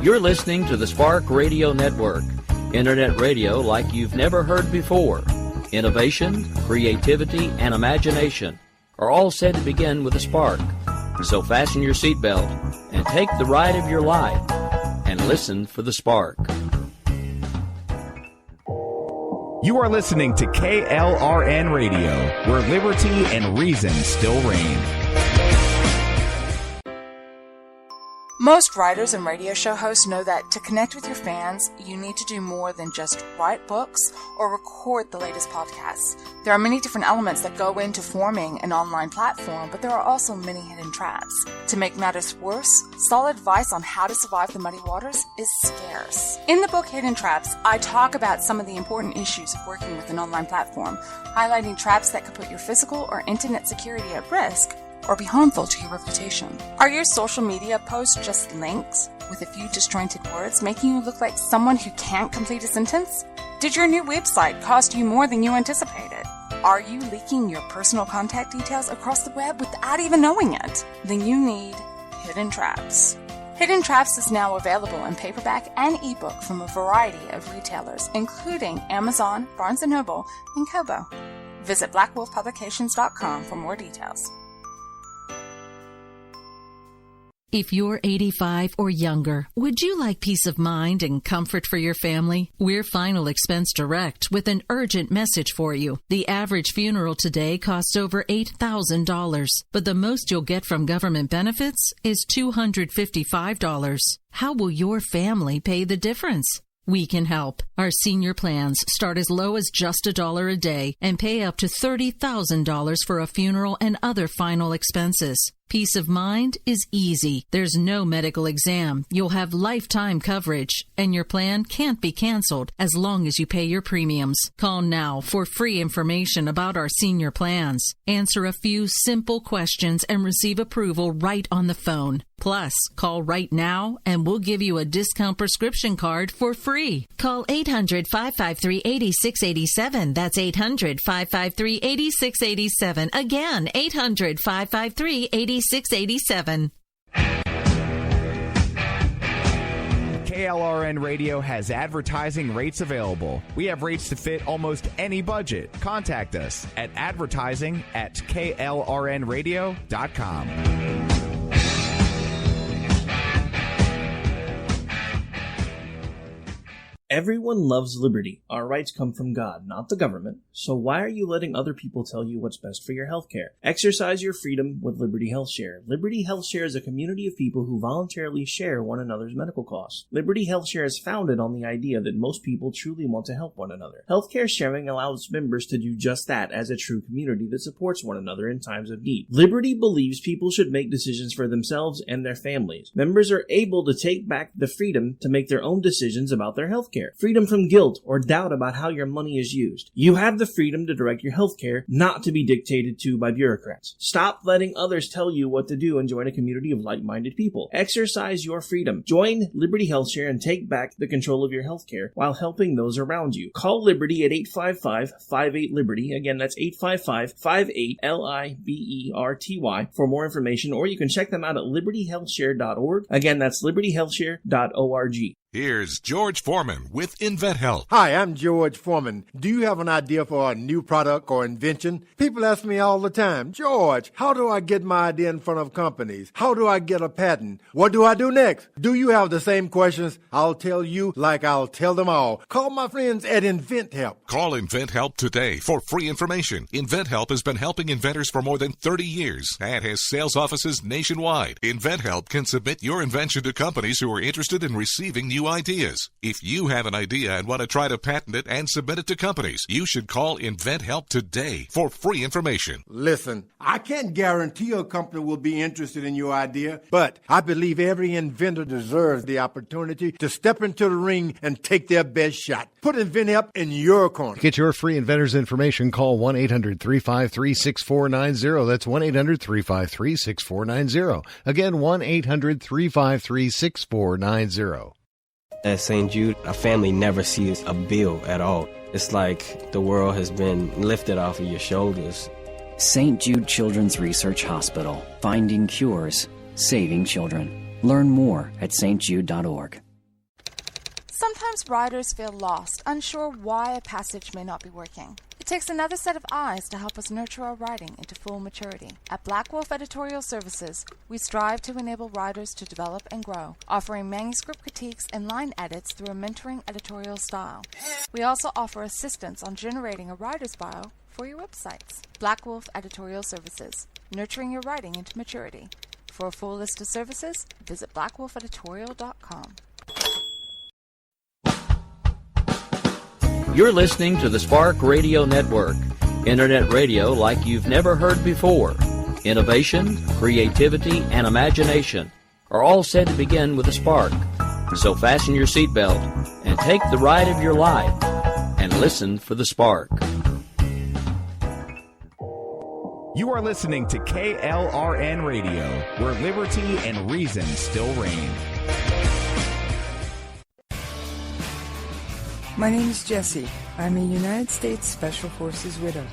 You're listening to the Spark Radio Network, Internet radio like you've never heard before. Innovation, creativity, and imagination are all said to begin with a spark. So fasten your seatbelt and take the ride of your life and listen for the spark. You are listening to KLRN Radio, where liberty and reason still reign. Most writers and radio show hosts know that to connect with your fans, you need to do more than just write books or record the latest podcasts. There are many different elements that go into forming an online platform, but there are also many hidden traps. To make matters worse, solid advice on how to survive the muddy waters is scarce. In the book Hidden Traps, I talk about some of the important issues of working with an online platform, highlighting traps that could put your physical or internet security at risk or be harmful to your reputation. Are your social media posts just links with a few disjointed words, making you look like someone who can't complete a sentence? Did your new website cost you more than you anticipated? Are you leaking your personal contact details across the web without even knowing it? Then you need Hidden Traps. Hidden Traps is now available in paperback and ebook from a variety of retailers, including Amazon, Barnes & Noble, and Kobo. Visit blackwolfpublications.com for more details. If you're 85 or younger, would you like peace of mind and comfort for your family? We're Final Expense Direct with an urgent message for you. The average funeral today costs over $8,000, but the most you'll get from government benefits is $255. How will your family pay the difference? We can help. Our senior plans start as low as just $1 a day and pay up to $30,000 for a funeral and other final expenses. Peace of mind is easy. There's no medical exam. You'll have lifetime coverage, and your plan can't be canceled as long as you pay your premiums. Call now for free information about our senior plans. Answer a few simple questions and receive approval right on the phone. Plus, call right now and we'll give you a discount prescription card for free. Call 800-553-8687. That's 800-553-8687. Again, 800-553-8687. 687. KLRN Radio has advertising rates available. We have rates to fit almost any budget. Contact us at advertising@klrnradio.com. Everyone loves liberty. Our rights come from God, not the government. So why are you letting other people tell you what's best for your healthcare? Exercise your freedom with Liberty Health Share. Liberty Health Share is a community of people who voluntarily share one another's medical costs. Liberty Health Share is founded on the idea that most people truly want to help one another. Healthcare sharing allows members to do just that as a true community that supports one another in times of need. Liberty believes people should make decisions for themselves and their families. Members are able to take back the freedom to make their own decisions about their healthcare. Freedom from guilt or doubt about how your money is used. You have the freedom to direct your health care, not to be dictated to by bureaucrats. Stop letting others tell you what to do and join a community of like-minded people. Exercise your freedom. Join Liberty Health Share and take back the control of your health care while helping those around you. Call Liberty at 855-58-LIBERTY. Again, that's 855-58-LIBERTY for more information, or you can check them out at libertyhealthshare.org. Again, that's libertyhealthshare.org. Here's George Foreman with InventHelp. Hi, I'm George Foreman. Do you have an idea for a new product or invention? People ask me all the time, George, how do I get my idea in front of companies? How do I get a patent? What do I do next? Do you have the same questions? I'll tell you like I'll tell them all. Call my friends at InventHelp. Call InventHelp today for free information. InventHelp has been helping inventors for more than 30 years and has sales offices nationwide. InventHelp can submit your invention to companies who are interested in receiving new ideas. If you have an idea and want to try to patent it and submit it to companies, you should call InventHelp today for free information. Listen, I can't guarantee a company will be interested in your idea, but I believe every inventor deserves the opportunity to step into the ring and take their best shot. Put InventHelp in your corner. To get your free inventor's information, call 1-800-353-6490. That's 1-800-353-6490. Again, 1-800-353-6490. At St. Jude, a family never sees a bill at all. It's like the world has been lifted off of your shoulders. St. Jude Children's Research Hospital. Finding cures, saving children. Learn more at stjude.org. Sometimes riders feel lost, unsure why a passage may not be working. It takes another set of eyes to help us nurture our writing into full maturity. At Black Wolf Editorial Services, we strive to enable writers to develop and grow, offering manuscript critiques and line edits through a mentoring editorial style. We also offer assistance on generating a writer's bio for your websites. Black Wolf Editorial Services, nurturing your writing into maturity. For a full list of services, visit blackwolfeditorial.com. You're listening to the Spark Radio Network, internet radio like you've never heard before. Innovation, creativity, and imagination are all said to begin with a spark. So fasten your seatbelt and take the ride of your life and listen for the spark. You are listening to KLRN Radio, where liberty and reason still reign. My name is Jessie. I'm a United States Special Forces widow.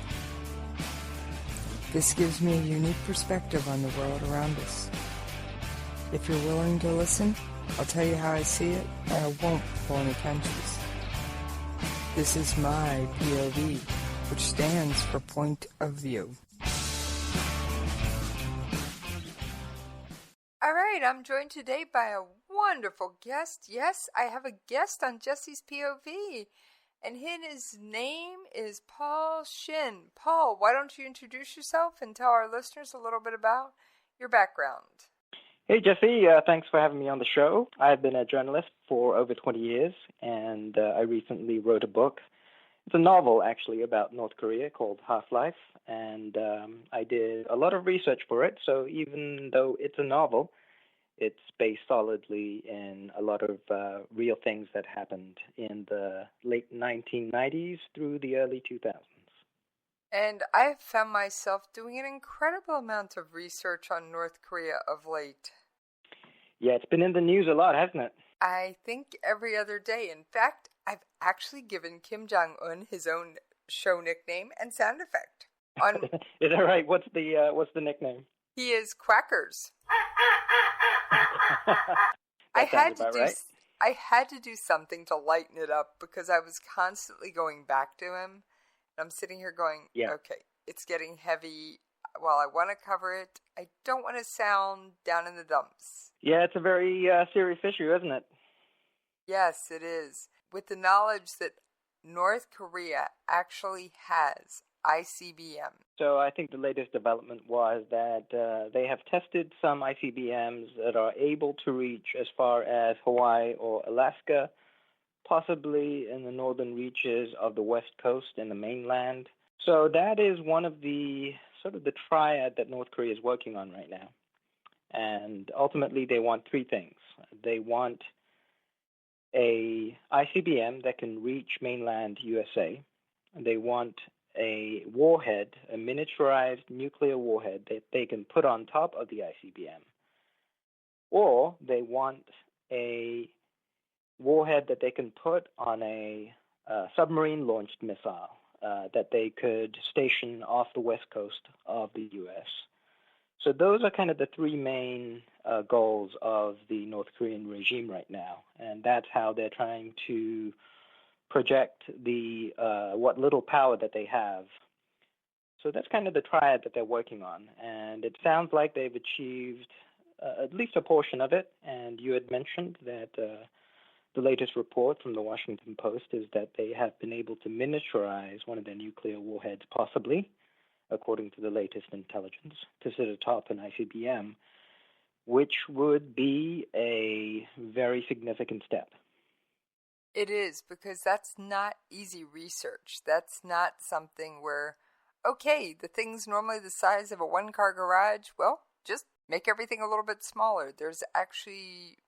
This gives me a unique perspective on the world around us. If you're willing to listen, I'll tell you how I see it, and I won't pull any punches. This is my POV, which stands for Point of View. All right, I'm joined today by a wonderful guest. Yes, I have a guest on Jesse's POV, and his name is Paul Shin. Paul, why don't you introduce yourself and tell our listeners a little bit about your background? Hey, Jesse. Thanks for having me on the show. I've been a journalist for over 20 years, and I recently wrote a book. It's a novel, actually, about North Korea called Half-Life, and I did a lot of research for it, so even though it's a novel, it's based solidly in a lot of real things that happened in the late 1990s through the early 2000s. And I've found myself doing an incredible amount of research on North Korea of late. Yeah, it's been in the news a lot, hasn't it? I think every other day. In fact, I've actually given Kim Jong-un his own show nickname and sound effect. Is that right? What's the nickname? He is Quackers. I had to do something to lighten it up because I was constantly going back to him. And I'm sitting here going, okay, it's getting heavy. While I want to cover it, I don't want to sound down in the dumps. Yeah, it's a very serious issue, isn't it? Yes, it is. With the knowledge that North Korea actually has ICBM. So I think the latest development was that they have tested some ICBMs that are able to reach as far as Hawaii or Alaska, possibly in the northern reaches of the West Coast and the mainland. So that is one of the sort of the triad that North Korea is working on right now. And ultimately they want three things. They want a ICBM that can reach mainland USA. They want a warhead, a miniaturized nuclear warhead that they can put on top of the ICBM. Or they want a warhead that they can put on a submarine-launched missile that they could station off the west coast of the U.S. So those are kind of the three main goals of the North Korean regime right now, and that's how they're trying to project the what little power that they have. So that's kind of the triad that they're working on, and it sounds like they've achieved at least a portion of it. And you had mentioned that the latest report from the Washington Post is that they have been able to miniaturize one of their nuclear warheads, possibly, according to the latest intelligence, to sit atop an ICBM, which would be a very significant step. It is, because that's not easy research. That's not something where, okay, the thing's normally the size of a one-car garage. Well, just make everything a little bit smaller. There's actually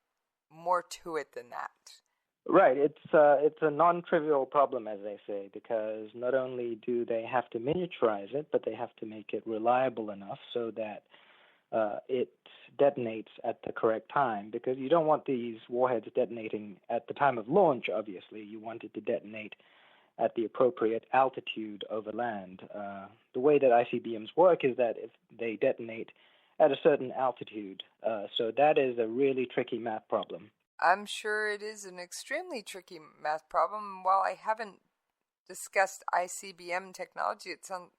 more to it than that. Right. It's a non-trivial problem, as they say, because not only do they have to miniaturize it, but they have to make it reliable enough so that it detonates at the correct time, because you don't want these warheads detonating at the time of launch, obviously. You want it to detonate at the appropriate altitude over land. The way that ICBMs work is that if they detonate at a certain altitude, so that is a really tricky math problem. I'm sure it is an extremely tricky math problem. While I haven't discussed ICBM technology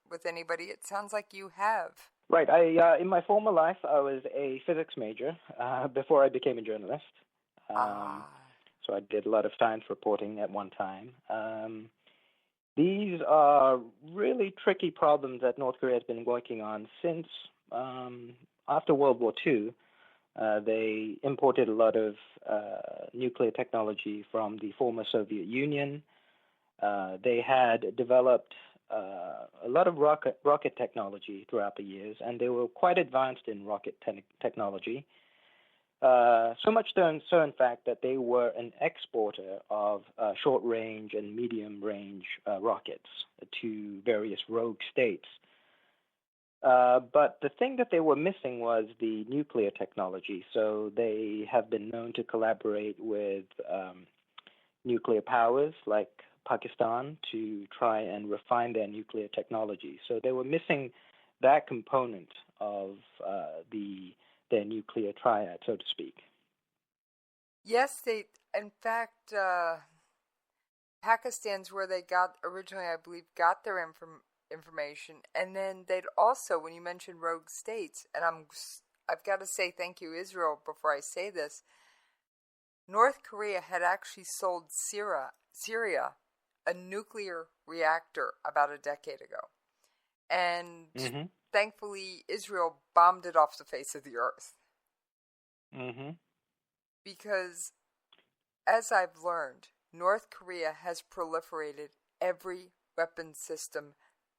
with anybody, it sounds like you have. Right. In my former life, I was a physics major before I became a journalist. So I did a lot of science reporting at one time. These are really tricky problems that North Korea has been working on since after World War II. They imported a lot of nuclear technology from the former Soviet Union. They had developed a lot of rocket technology throughout the years, and they were quite advanced in rocket technology. So much so, in fact, that they were an exporter of short-range and medium-range rockets to various rogue states. But the thing that they were missing was the nuclear technology. So they have been known to collaborate with nuclear powers like Pakistan to try and refine their nuclear technology. So they were missing that component of their nuclear triad, so to speak. Yes, in fact, Pakistan's where they originally, I believe, got their information. And then they'd also, when you mentioned rogue states, and I've got to say thank you, Israel, before I say this, North Korea had actually sold Syria a nuclear reactor about a decade ago. And thankfully, Israel bombed it off the face of the earth. Because, as I've learned, North Korea has proliferated every weapon system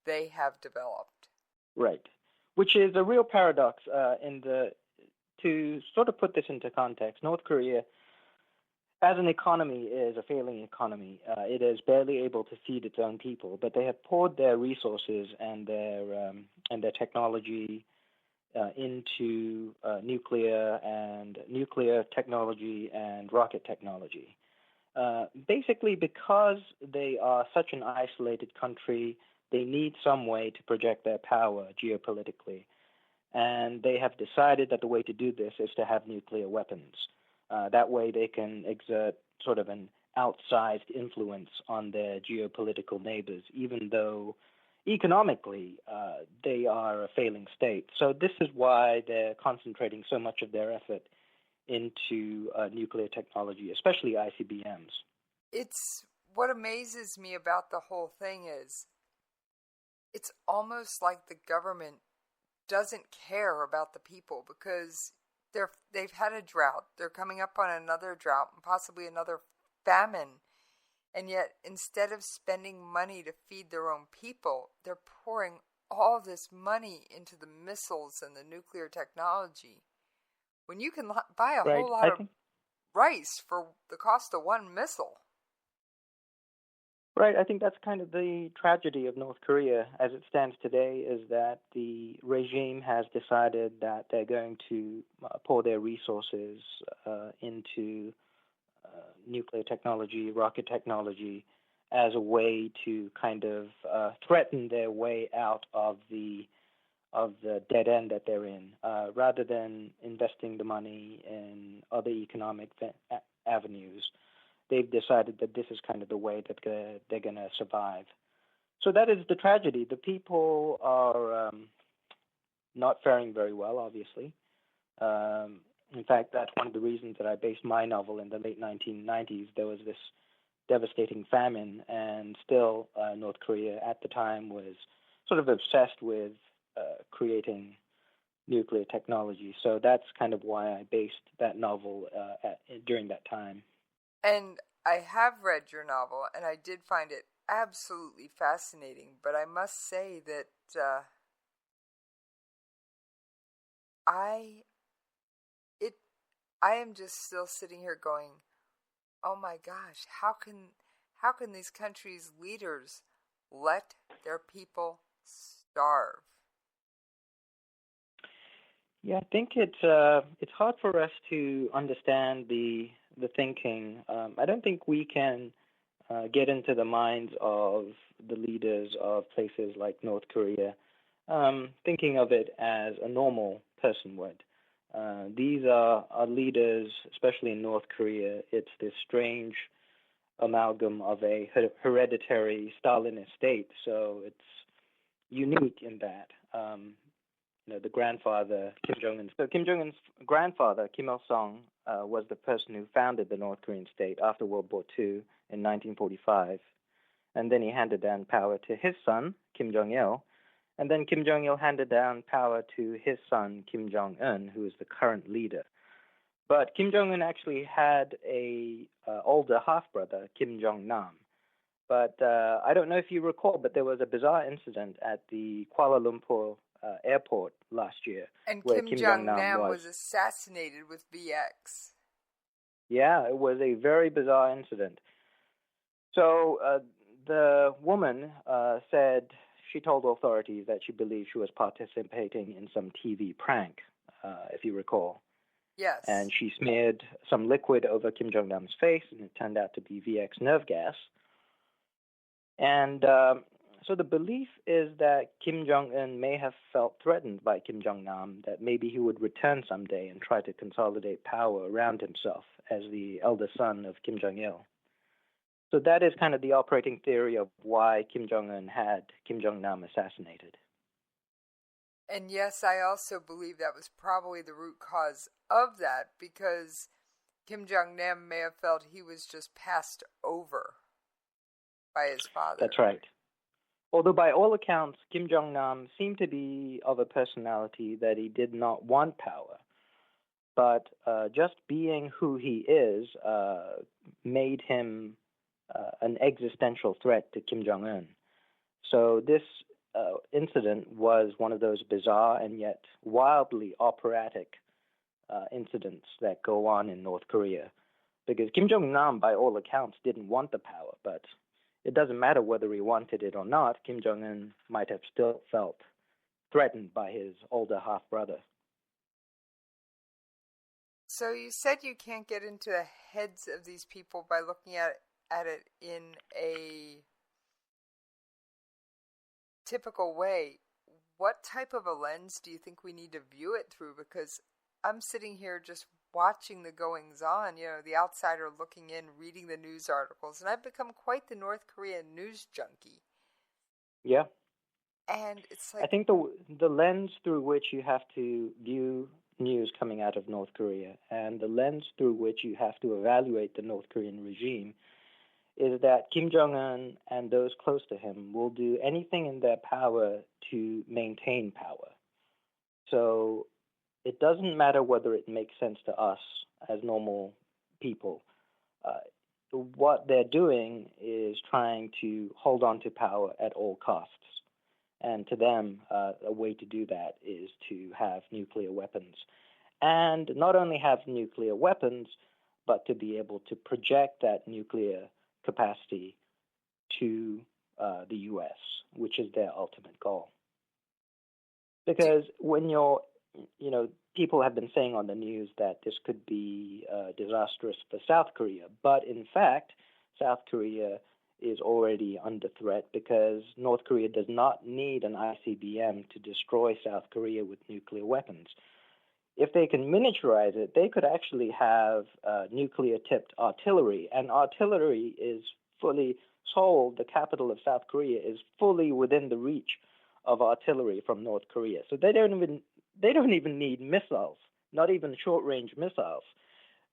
they have developed. Right. Which is a real paradox. To sort of put this into context, North Korea, as an economy, is a failing economy. It is barely able to feed its own people, but they have poured their resources and their technology into nuclear technology and rocket technology. Basically, because they are such an isolated country, they need some way to project their power geopolitically. And they have decided that the way to do this is to have nuclear weapons. That way they can exert sort of an outsized influence on their geopolitical neighbors, even though economically they are a failing state. So this is why they're concentrating so much of their effort into nuclear technology, especially ICBMs. It's what amazes me about the whole thing is it's almost like the government doesn't care about the people because they've had a drought. They're coming up on another drought and possibly another famine. And yet, instead of spending money to feed their own people, they're pouring all this money into the missiles and the nuclear technology. When you can buy a whole lot of rice for the cost of one missile. Right. I think that's kind of the tragedy of North Korea as it stands today, is that the regime has decided that they're going to pour their resources into nuclear technology, rocket technology, as a way to kind of threaten their way out of the dead end that they're in, rather than investing the money in other economic avenues. They've decided that this is kind of the way that they're going to survive. So that is the tragedy. The people are not faring very well, obviously. In fact, that's one of the reasons that I based my novel in the late 1990s. There was this devastating famine, and still North Korea at the time was sort of obsessed with creating nuclear technology. So that's kind of why I based that novel during that time. And I have read your novel, and I did find it absolutely fascinating. But I must say that I am just still sitting here going, oh my gosh, how can these countries' leaders let their people starve? Yeah, I think it's hard for us to understand the thinking. I don't think we can get into the minds of the leaders of places like North Korea, thinking of it as a normal person would. These are leaders, especially in North Korea. It's this strange amalgam of a hereditary Stalinist state, so it's unique in that. The grandfather, Kim Jong-un. So Kim Jong-un's grandfather, Kim Il-sung, was the person who founded the North Korean state after World War II in 1945. And then he handed down power to his son, Kim Jong-il. And then Kim Jong-il handed down power to his son, Kim Jong-un, who is the current leader. But Kim Jong-un actually had a older half-brother, Kim Jong-nam. But I don't know if you recall, but there was a bizarre incident at the Kuala Lumpur airport last year. And where Kim Jong-nam was assassinated with VX. Yeah, it was a very bizarre incident. So the woman said she told authorities that she believed she was participating in some TV prank, if you recall. Yes. And she smeared some liquid over Kim Jong-nam's face, and it turned out to be VX nerve gas. And so the belief is that Kim Jong-un may have felt threatened by Kim Jong-nam, that maybe he would return someday and try to consolidate power around himself as the elder son of Kim Jong-il. So that is kind of the operating theory of why Kim Jong-un had Kim Jong-nam assassinated. And yes, I also believe that was probably the root cause of that, because Kim Jong-nam may have felt he was just passed over by his father. That's right. Although by all accounts, Kim Jong-nam seemed to be of a personality that he did not want power. But just being who he is made him an existential threat to Kim Jong-un. So this incident was one of those bizarre and yet wildly operatic incidents that go on in North Korea. Because Kim Jong-nam, by all accounts, didn't want the power, but it doesn't matter whether he wanted it or not. Kim Jong-un might have still felt threatened by his older half-brother. So you said you can't get into the heads of these people by looking at it in a typical way. What type of a lens do you think we need to view it through? Because I'm sitting here just watching the goings-on, the outsider looking in, reading the news articles, and I've become quite the North Korean news junkie. Yeah. And it's like, I think the lens through which you have to view news coming out of North Korea and the lens through which you have to evaluate the North Korean regime is that Kim Jong-un and those close to him will do anything in their power to maintain power. So it doesn't matter whether it makes sense to us as normal people. What they're doing is trying to hold on to power at all costs. And to them, a way to do that is to have nuclear weapons. And not only have nuclear weapons, but to be able to project that nuclear capacity to the U.S., which is their ultimate goal. Because when people have been saying on the news that this could be disastrous for South Korea, but in fact, South Korea is already under threat because North Korea does not need an ICBM to destroy South Korea with nuclear weapons. If they can miniaturize it, they could actually have nuclear-tipped artillery, and artillery is fully Seoul, the capital of South Korea, is fully within the reach of artillery from North Korea. So they don't even need missiles, not even short-range missiles.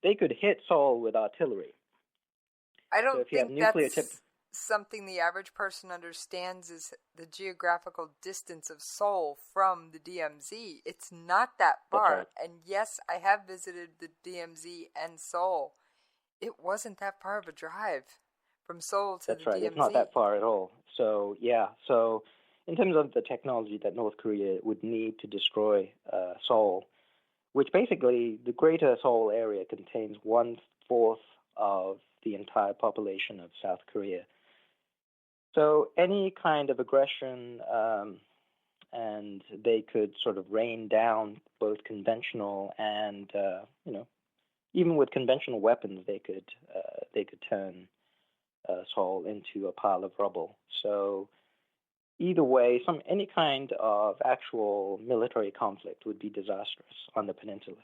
They could hit Seoul with artillery. I don't think that's something the average person understands, is the geographical distance of Seoul from the DMZ. It's not that far. Right. And yes, I have visited the DMZ and Seoul. It wasn't that far of a drive from Seoul to That's the right. DMZ. It's not that far at all. So, yeah. So in terms of the technology that North Korea would need to destroy Seoul, which basically the greater Seoul area contains 1/4 of the entire population of South Korea. So any kind of aggression, and they could sort of rain down both conventional and, even with conventional weapons, they could turn Seoul into a pile of rubble. So either way, any kind of actual military conflict would be disastrous on the peninsula.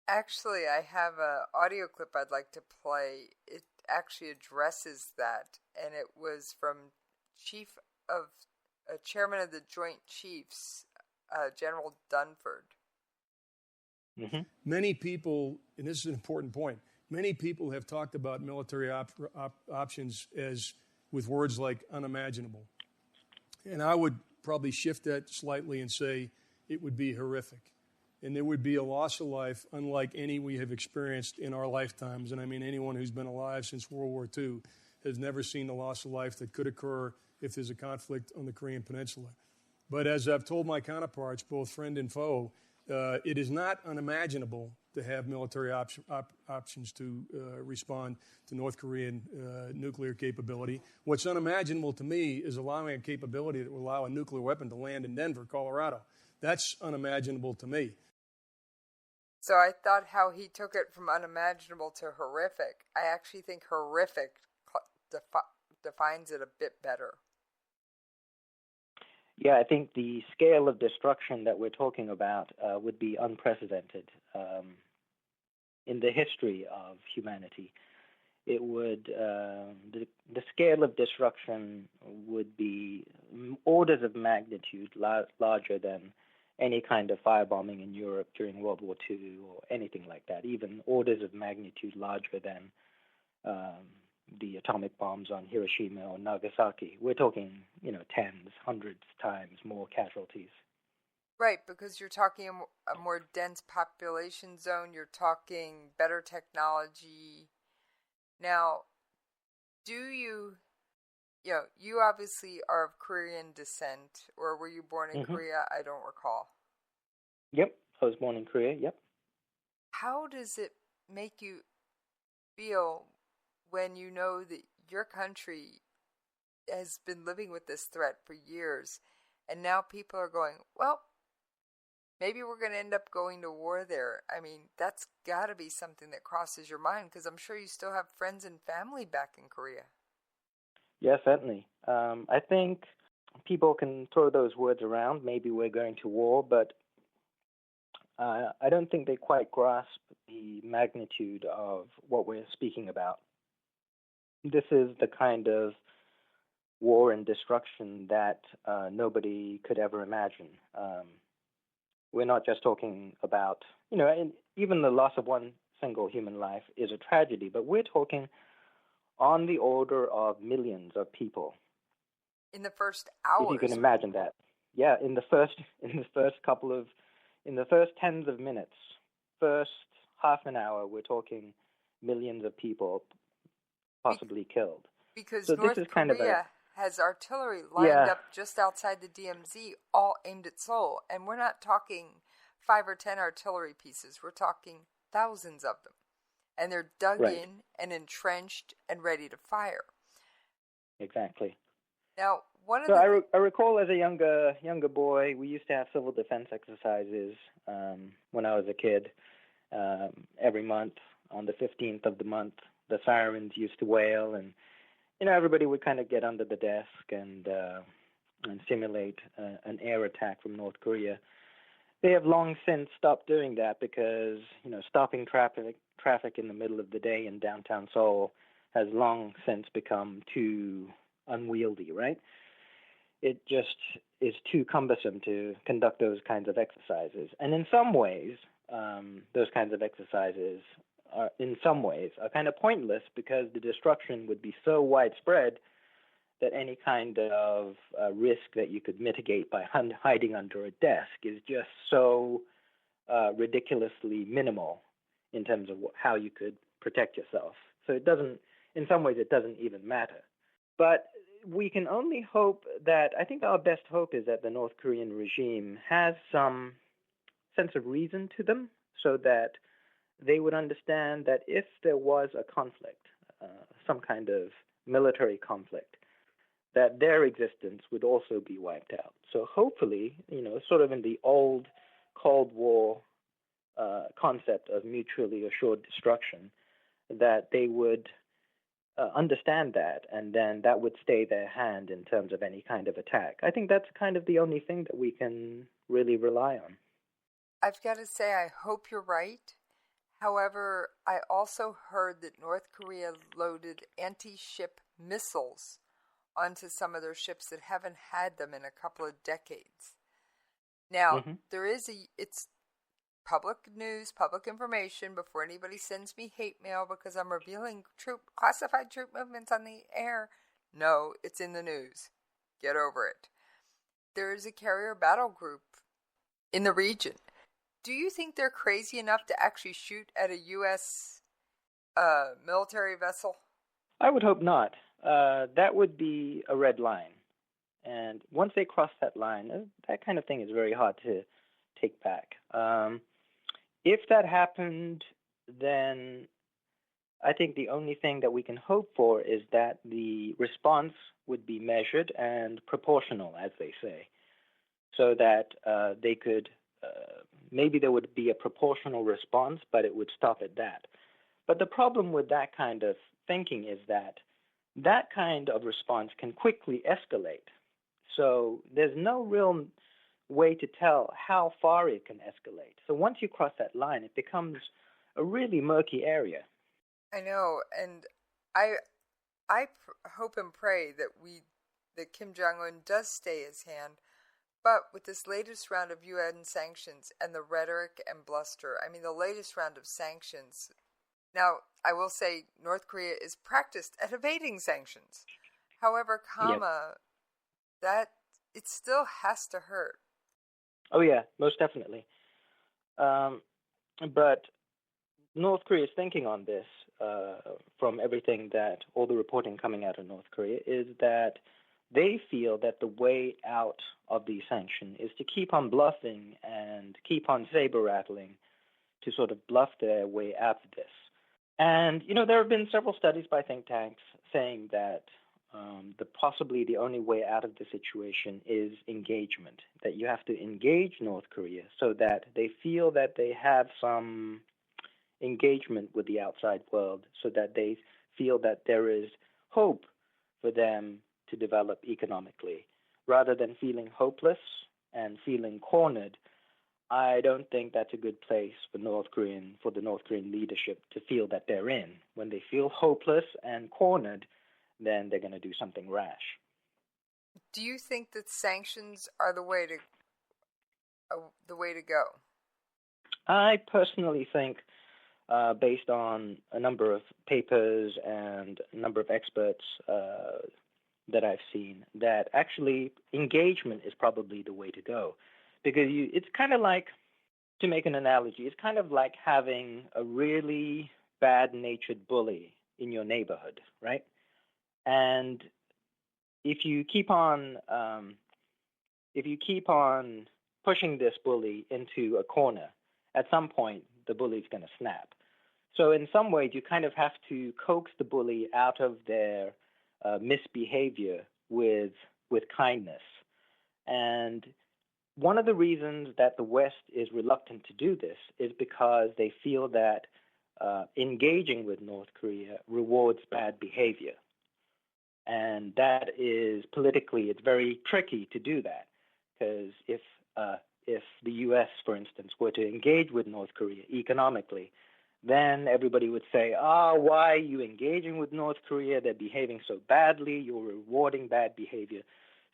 Actually, I have an audio clip I'd like to play. It actually addresses that, and it was from Chairman of the Joint Chiefs, General Dunford. Mm-hmm. Many people, and this is an important point, many people have talked about military options as with words like unimaginable. And I would probably shift that slightly and say it would be horrific. And there would be a loss of life unlike any we have experienced in our lifetimes. And I mean, anyone who's been alive since World War II has never seen the loss of life that could occur if there's a conflict on the Korean Peninsula. But as I've told my counterparts, both friend and foe, it is not unimaginable to have military options to respond to North Korean nuclear capability. What's unimaginable to me is allowing a capability that will allow a nuclear weapon to land in Denver, Colorado. That's unimaginable to me. So I thought how he took it from unimaginable to horrific. I actually think horrific defines it a bit better. Yeah, I think the scale of destruction that we're talking about would be unprecedented in the history of humanity. It would the scale of destruction would be orders of magnitude larger than any kind of firebombing in Europe during World War II or anything like that, even orders of magnitude larger than the atomic bombs on Hiroshima or Nagasaki. We're talking, tens, hundreds times more casualties. Right, because you're talking a more dense population zone, you're talking better technology. Now, you obviously are of Korean descent, or were you born in Korea? I don't recall. Yep, I was born in Korea, yep. How does it make you feel when you know that your country has been living with this threat for years, and now people are going, well, maybe we're going to end up going to war there? I mean, that's got to be something that crosses your mind, because I'm sure you still have friends and family back in Korea. Yeah, certainly. I think people can throw those words around, maybe we're going to war, but I don't think they quite grasp the magnitude of what we're speaking about. This is the kind of war and destruction that nobody could ever imagine. We're not just talking about, and even the loss of one single human life is a tragedy, but we're talking on the order of millions of people. In the first hours. If you can imagine that. Yeah, in the first tens of minutes, first half an hour, we're talking millions of people possibly killed. Because so North Korea has artillery lined up just outside the DMZ, all aimed at Seoul. And we're not talking 5 or 10 artillery pieces. We're talking thousands of them. And they're dug in and entrenched and ready to fire. Exactly. Now, I recall as a younger boy, we used to have civil defense exercises when I was a kid. Every month, on the 15th of the month, the sirens used to wail, and everybody would kind of get under the desk and simulate an air attack from North Korea. They have long since stopped doing that because stopping traffic in the middle of the day in downtown Seoul has long since become too unwieldy, right? It just is too cumbersome to conduct those kinds of exercises. And in some ways, those kinds of exercises are kind of pointless because the destruction would be so widespread that any kind of risk that you could mitigate by hiding under a desk is just so ridiculously minimal in terms of how you could protect yourself. So in some ways, it doesn't even matter. But we can only hope that, I think our best hope is that the North Korean regime has some sense of reason to them so that they would understand that if there was a conflict, some kind of military conflict, that their existence would also be wiped out. So hopefully, sort of in the old Cold War concept of mutually assured destruction, that they would understand that, and then that would stay their hand in terms of any kind of attack. I think that's kind of the only thing that we can really rely on. I've got to say, I hope you're right. However, I also heard that North Korea loaded anti-ship missiles onto some of their ships that haven't had them in a couple of decades. Now, it's public news, public information, before anybody sends me hate mail because I'm revealing classified troop movements on the air. No, it's in the news. Get over it. There is a carrier battle group in the region. Do you think they're crazy enough to actually shoot at a U.S. military vessel? I would hope not. That would be a red line. And once they cross that line, that kind of thing is very hard to take back. If that happened, then I think the only thing that we can hope for is that the response would be measured and proportional, as they say, so that they could, maybe there would be a proportional response, but it would stop at that. But the problem with that kind of thinking is that that kind of response can quickly escalate. So there's no real way to tell how far it can escalate. So once you cross that line, it becomes a really murky area. I know, and I hope and pray that Kim Jong-un does stay his hand. But with this latest round of UN sanctions and the rhetoric and bluster, I mean the latest round of sanctions. Now, I will say North Korea is practiced at evading sanctions. However, that it still has to hurt. Oh, yeah, most definitely. But North Korea's thinking on this, from everything that, all the reporting coming out of North Korea, is that they feel that the way out of these sanctions is to keep on bluffing and keep on saber-rattling to sort of bluff their way out of this. And, there have been several studies by think tanks saying that possibly the only way out of the situation is engagement, that you have to engage North Korea so that they feel that they have some engagement with the outside world, so that they feel that there is hope for them to develop economically. Rather than feeling hopeless and feeling cornered, I don't think that's a good place for the North Korean leadership to feel that they're in. When they feel hopeless and cornered, then they're going to do something rash. Do you think that sanctions are the way to go? I personally think, based on a number of papers and a number of experts that I've seen, that actually engagement is probably the way to go. Because it's kind of like, to make an analogy, it's kind of like having a really bad-natured bully in your neighborhood, right? And if you keep on pushing this bully into a corner, at some point the bully's going to snap. So in some ways, you kind of have to coax the bully out of their misbehavior with kindness. And one of the reasons that the West is reluctant to do this is because they feel that engaging with North Korea rewards bad behavior. And that is politically, it's very tricky to do that, because if the U.S., for instance, were to engage with North Korea economically, then everybody would say, why are you engaging with North Korea? They're behaving so badly. You're rewarding bad behavior.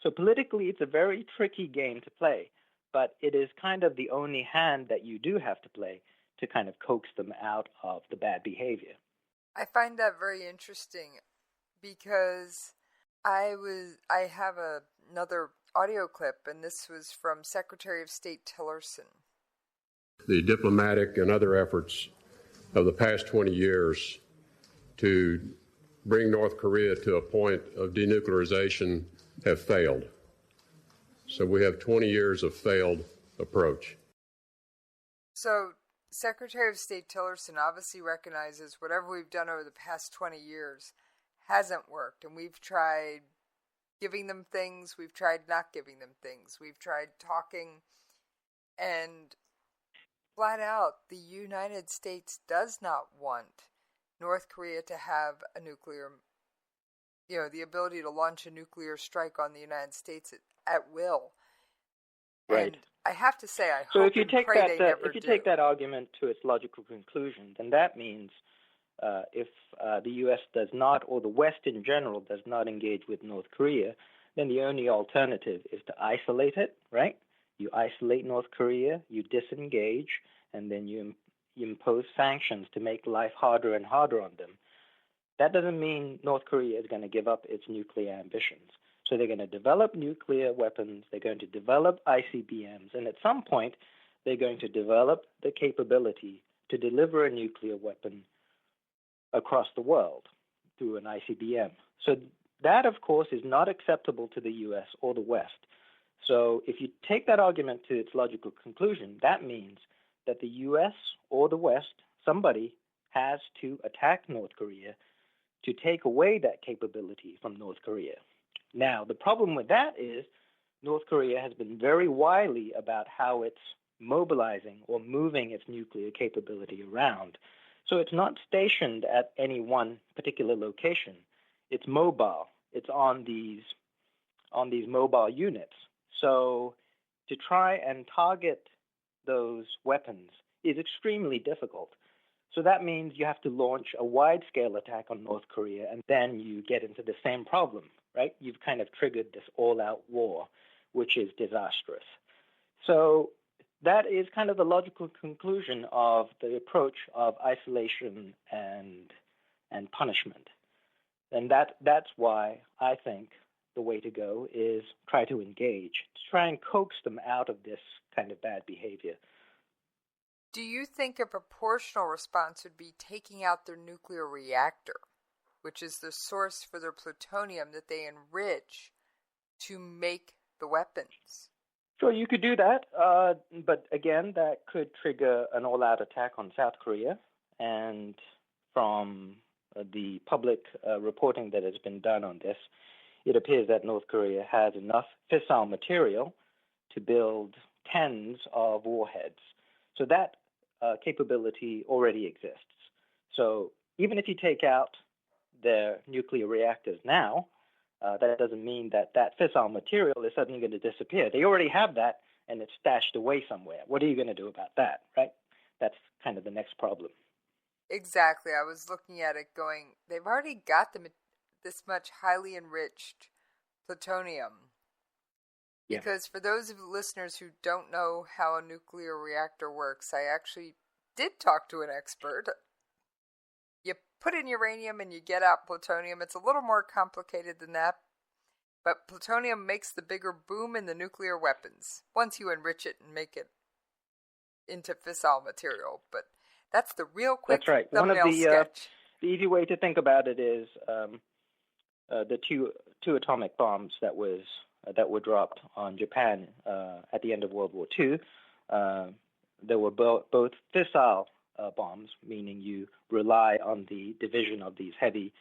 So politically, it's a very tricky game to play, but it is kind of the only hand that you do have to play to kind of coax them out of the bad behavior. I find that very interesting, because I have another audio clip, and this was from Secretary of State Tillerson. The diplomatic and other efforts of the past 20 years to bring North Korea to a point of denuclearization have failed. So we have 20 years of failed approach. So Secretary of State Tillerson obviously recognizes whatever we've done over the past 20 years hasn't worked, and we've tried giving them things, we've tried not giving them things, we've tried talking, and flat out, the United States does not want North Korea to have a nuclear the ability to launch a nuclear strike on the United States at will. Right. And I have to say, I so hope if you and take pray that, they never if you do. take that argument to its logical conclusion, then that means if the U.S. does not, or the West in general does not engage with North Korea, then the only alternative is to isolate it, right? You isolate North Korea, you disengage, and then you impose sanctions to make life harder and harder on them. That doesn't mean North Korea is going to give up its nuclear ambitions. So they're going to develop nuclear weapons, they're going to develop ICBMs, and at some point they're going to develop the capability to deliver a nuclear weapon across the world through an ICBM. So that, of course, is not acceptable to the U.S. or the West. So if you take that argument to its logical conclusion, that means that the U.S. or the West, somebody, has to attack North Korea to take away that capability from North Korea. Now, the problem with that is North Korea has been very wily about how it's mobilizing or moving its nuclear capability around. So it's not stationed at any one particular location. It's mobile. It's on these mobile units. So to try and target those weapons is extremely difficult. So that means you have to launch a wide-scale attack on North Korea, and then you get into the same problem, right? You've kind of triggered this all-out war, which is disastrous. So that is kind of the logical conclusion of the approach of isolation and punishment. And that's why I think the way to go is try to engage, to try and coax them out of this kind of bad behavior. Do you think a proportional response would be taking out their nuclear reactor, which is the source for their plutonium that they enrich to make the weapons? Sure, you could do that, but again, that could trigger an all-out attack on South Korea. And from the public reporting that has been done on this, it appears that North Korea has enough fissile material to build tens of warheads. So that capability already exists. So even if you take out their nuclear reactors now, that doesn't mean that fissile material is suddenly going to disappear. They already have that, and it's stashed away somewhere. What are you going to do about that, right? That's kind of the next problem. Exactly. I was looking at it going, they've already got this much highly enriched plutonium. Yeah. Because for those of the listeners who don't know how a nuclear reactor works, I actually did talk to an expert. You put in uranium and you get out plutonium. It's a little more complicated than that, but plutonium makes the bigger boom in the nuclear weapons once you enrich it and make it into fissile material. But that's the real quick That's right. thumbnail One of sketch. The easy way to think about it is the two atomic bombs that were dropped on Japan at the end of World War II. There were both fissile bombs, meaning you rely on the division of these heavy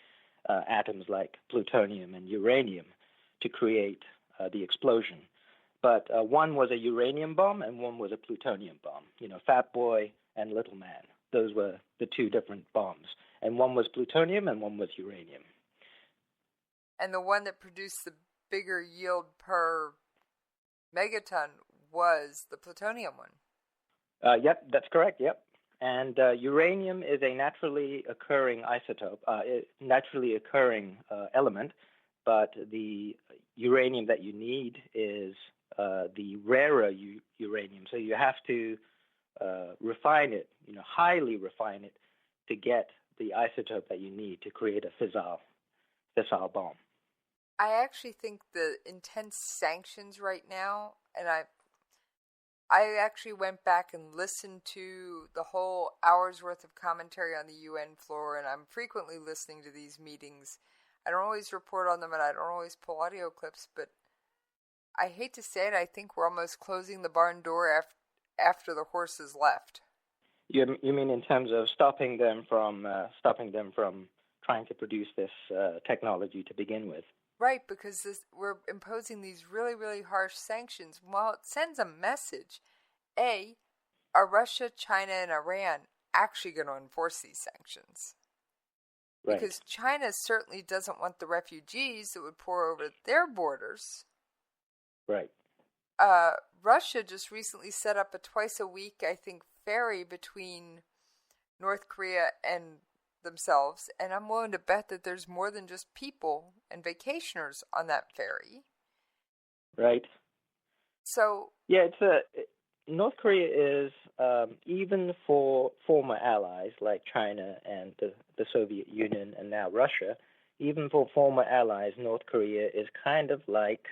atoms like plutonium and uranium to create the explosion. But one was a uranium bomb and one was a plutonium bomb. Fat Boy and Little Man. Those were the two different bombs. And one was plutonium and one was uranium. And the one that produced the bigger yield per megaton was the plutonium one. Yep, that's correct, yep. And uranium is a naturally occurring isotope, naturally occurring element, but the uranium that you need is the rarer uranium. So you have to refine it, highly refine it to get the isotope that you need to create a fissile bomb. I actually think the intense sanctions right now, and I actually went back and listened to the whole hour's worth of commentary on the UN floor, and I'm frequently listening to these meetings. I don't always report on them, and I don't always pull audio clips, but I hate to say it, I think we're almost closing the barn door after the horses left. You mean in terms of stopping them from trying to produce this technology to begin with? Right, because we're imposing these really, really harsh sanctions. Well, it sends a message. A, are Russia, China, and Iran actually going to enforce these sanctions? Right. Because China certainly doesn't want the refugees that would pour over their borders. Right. Russia just recently set up a twice-a-week, I think, ferry between North Korea and themselves, and I'm willing to bet that there's more than just people and vacationers on that ferry. Right. So yeah, North Korea is even for former allies like China and the Soviet Union and now Russia. Even for former allies, North Korea is kind of like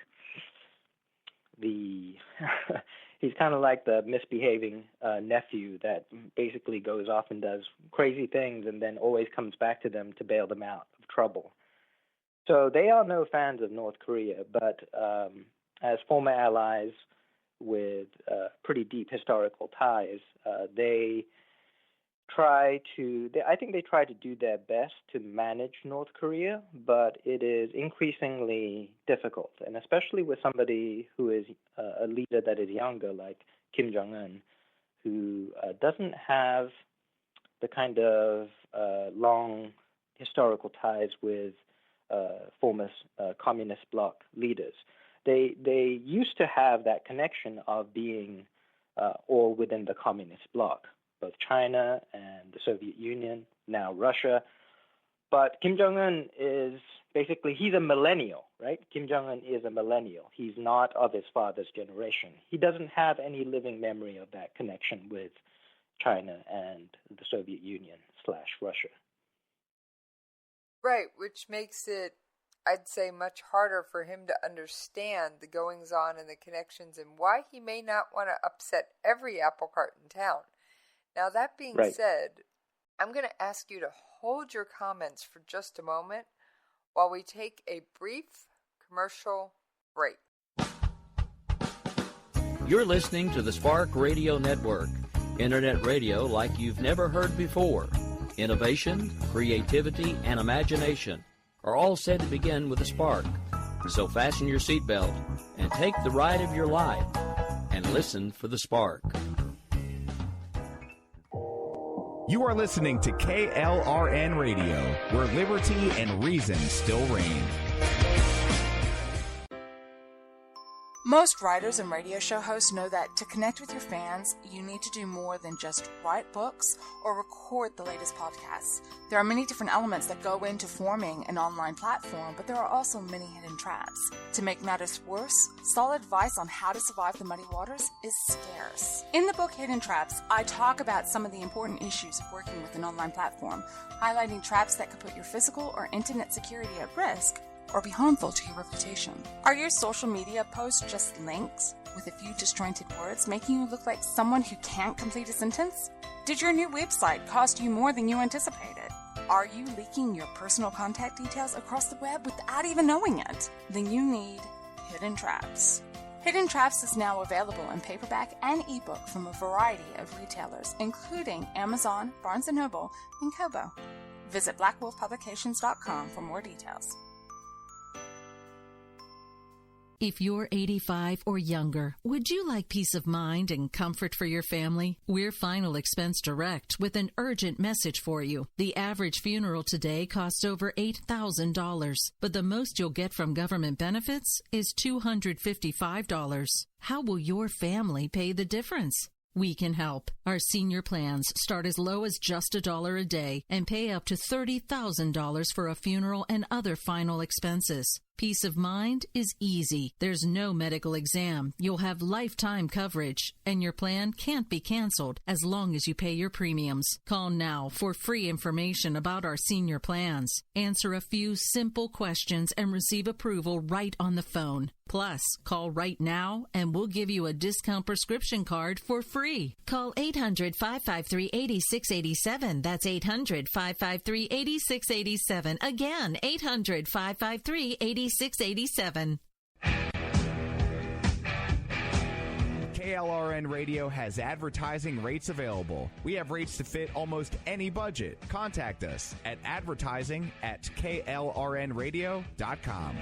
he's kind of like the misbehaving nephew that basically goes off and does crazy things and then always comes back to them to bail them out of trouble. So they are no fans of North Korea, but as former allies with pretty deep historical ties, I think they try to do their best to manage North Korea, but it is increasingly difficult, and especially with somebody who is a leader that is younger, like Kim Jong-un, who doesn't have the kind of long historical ties with former communist bloc leaders. They used to have that connection of being all within the communist bloc, both China and the Soviet Union, now Russia. But Kim Jong-un is basically, he's a millennial, right? Kim Jong-un is a millennial. He's not of his father's generation. He doesn't have any living memory of that connection with China and the Soviet Union / Russia. Right, which makes it, I'd say, much harder for him to understand the goings-on and the connections and why he may not want to upset every apple cart in town. Now, that being said, I'm going to ask you to hold your comments for just a moment while we take a brief commercial break. You're listening to the Spark Radio Network, Internet radio like you've never heard before. Innovation, creativity, and imagination are all said to begin with a spark. So fasten your seatbelt and take the ride of your life and listen for the spark. You are listening to KLRN Radio, where liberty and reason still reign. Most writers and radio show hosts know that to connect with your fans, you need to do more than just write books or record the latest podcasts. There are many different elements that go into forming an online platform, but there are also many hidden traps. To make matters worse, solid advice on how to survive the muddy waters is scarce. In the book Hidden Traps, I talk about some of the important issues of working with an online platform, highlighting traps that could put your physical or internet security at risk or be harmful to your reputation. Are your social media posts just links with a few disjointed words, making you look like someone who can't complete a sentence? Did your new website cost you more than you anticipated? Are you leaking your personal contact details across the web without even knowing it? Then you need Hidden Traps. Hidden Traps is now available in paperback and ebook from a variety of retailers, including Amazon, Barnes & Noble, and Kobo. Visit blackwolfpublications.com for more details. If you're 85 or younger, would you like peace of mind and comfort for your family? We're Final Expense Direct with an urgent message for you. The average funeral today costs over $8,000, but the most you'll get from government benefits is $255. How will your family pay the difference? We can help. Our senior plans start as low as just $1 a day and pay up to $30,000 for a funeral and other final expenses. Peace of mind is easy. There's no medical exam. You'll have lifetime coverage, and your plan can't be canceled as long as you pay your premiums. Call now for free information about our senior plans. Answer a few simple questions and receive approval right on the phone. Plus, call right now and we'll give you a discount prescription card for free. Call 800-553-8687. That's 800-553-8687. Again, 800-553-8687. KLRN Radio has advertising rates available. We have rates to fit almost any budget. Contact us at advertising@klrnradio.com.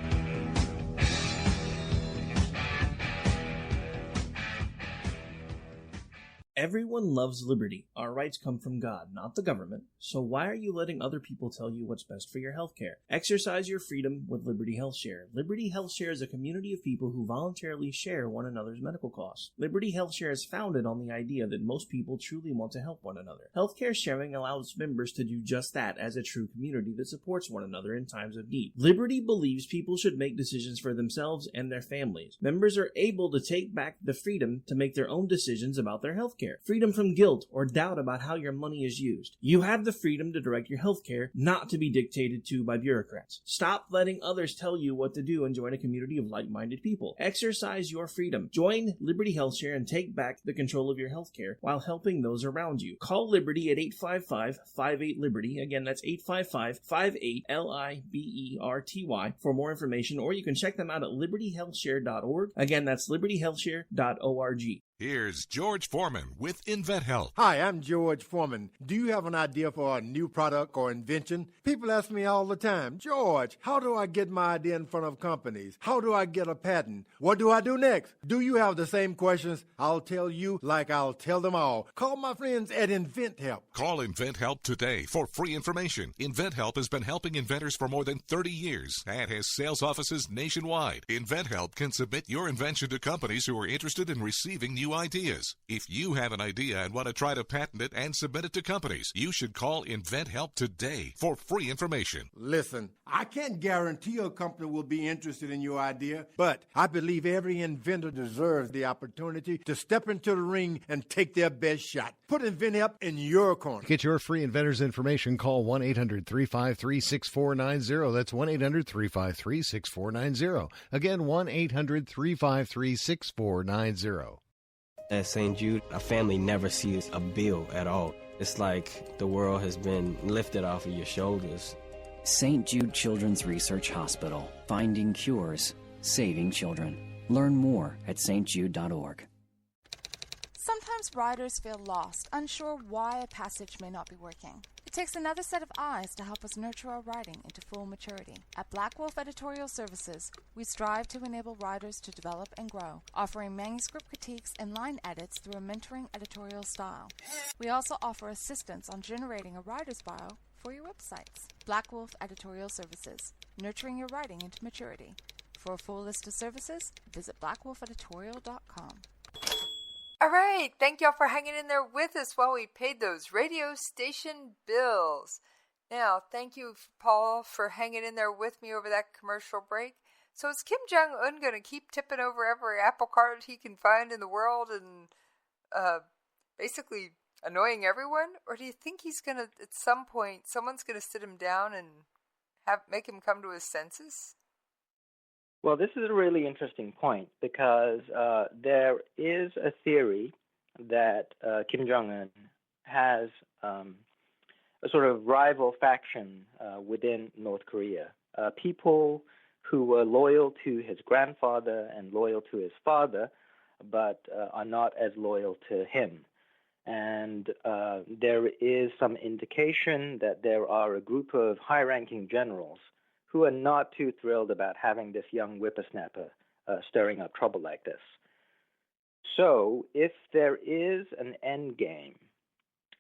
Everyone loves liberty. Our rights come from God, not the government. So why are you letting other people tell you what's best for your health care? Exercise your freedom with Liberty Health Share. Liberty Health Share is a community of people who voluntarily share one another's medical costs. Liberty Health Share is founded on the idea that most people truly want to help one another. Healthcare sharing allows members to do just that as a true community that supports one another in times of need. Liberty believes people should make decisions for themselves and their families. Members are able to take back the freedom to make their own decisions about their health care. Freedom from guilt or doubt about how your money is used. You have the freedom to direct your health care, not to be dictated to by bureaucrats. Stop letting others tell you what to do and join a community of like-minded people. Exercise your freedom. Join Liberty Health Share and take back the control of your health care while helping those around you. Call Liberty at 855-58-LIBERTY. Again, that's 855-58-LIBERTY for more information, or you can check them out at libertyhealthshare.org. Again, that's libertyhealthshare.org. Here's George Foreman with InventHelp. Hi, I'm George Foreman. Do you have an idea for a new product or invention? People ask me all the time, George, how do I get my idea in front of companies? How do I get a patent? What do I do next? Do you have the same questions? I'll tell you like I'll tell them all. Call my friends at InventHelp. Call InventHelp today for free information. InventHelp has been helping inventors for more than 30 years and has sales offices nationwide. InventHelp can submit your invention to companies who are interested in receiving new ideas. If you have an idea and want to try to patent it and submit it to companies, you should call InventHelp today for free information. Listen, I can't guarantee a company will be interested in your idea, but I believe every inventor deserves the opportunity to step into the ring and take their best shot. Put InventHelp in your corner. To get your free inventor's information, call 1-800-353-6490. That's 1-800-353-6490. Again, 1-800-353-6490. At St. Jude, a family never sees a bill at all. It's like the world has been lifted off of your shoulders. St. Jude Children's Research Hospital. Finding cures, saving children. Learn more at stjude.org. Sometimes writers feel lost, unsure why a passage may not be working. It takes another set of eyes to help us nurture our writing into full maturity. At Black Wolf Editorial Services, we strive to enable writers to develop and grow, offering manuscript critiques and line edits through a mentoring editorial style. We also offer assistance on generating a writer's bio for your websites. Black Wolf Editorial Services, nurturing your writing into maturity. For a full list of services, visit blackwolfeditorial.com. All right, thank y'all for hanging in there with us while we paid those radio station bills. Now, thank you, Paul, for hanging in there with me over that commercial break. So is Kim Jong-un going to keep tipping over every Apple Card he can find in the world and basically annoying everyone? Or do you think he's going to, at some point, someone's going to sit him down and make him come to his senses? Well, this is a really interesting point because there is a theory that Kim Jong-un has a sort of rival faction within North Korea. People who were loyal to his grandfather and loyal to his father, but are not as loyal to him. And there is some indication that there are a group of high-ranking generals who are not too thrilled about having this young whippersnapper stirring up trouble like this. So if there is an end game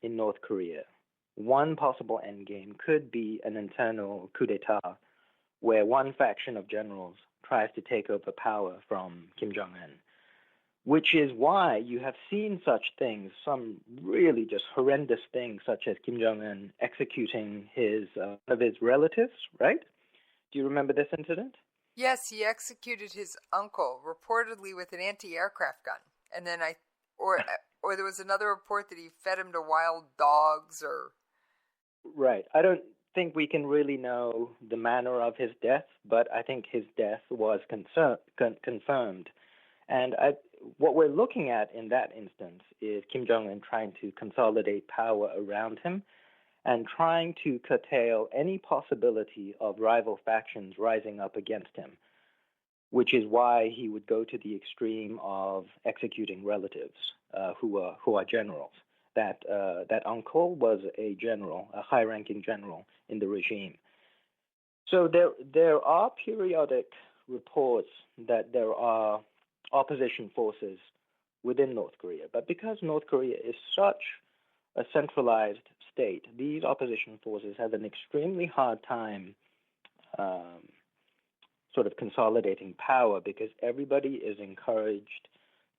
in North Korea, one possible end game could be an internal coup d'etat where one faction of generals tries to take over power from Kim Jong-un, which is why you have seen such things, some really just horrendous things, such as Kim Jong-un executing one of his relatives, right? Do you remember this incident? Yes, he executed his uncle, reportedly with an anti-aircraft gun. And then or there was another report that he fed him to wild dogs or... Right. I don't think we can really know the manner of his death, but I think his death was confirmed. And what we're looking at in that instance is Kim Jong-un trying to consolidate power around him and trying to curtail any possibility of rival factions rising up against him, which is why he would go to the extreme of executing relatives who are generals. That uncle was a general, a high-ranking general in the regime. So there are periodic reports that there are opposition forces within North Korea. But because North Korea is such a centralized state, these opposition forces have an extremely hard time sort of consolidating power, because everybody is encouraged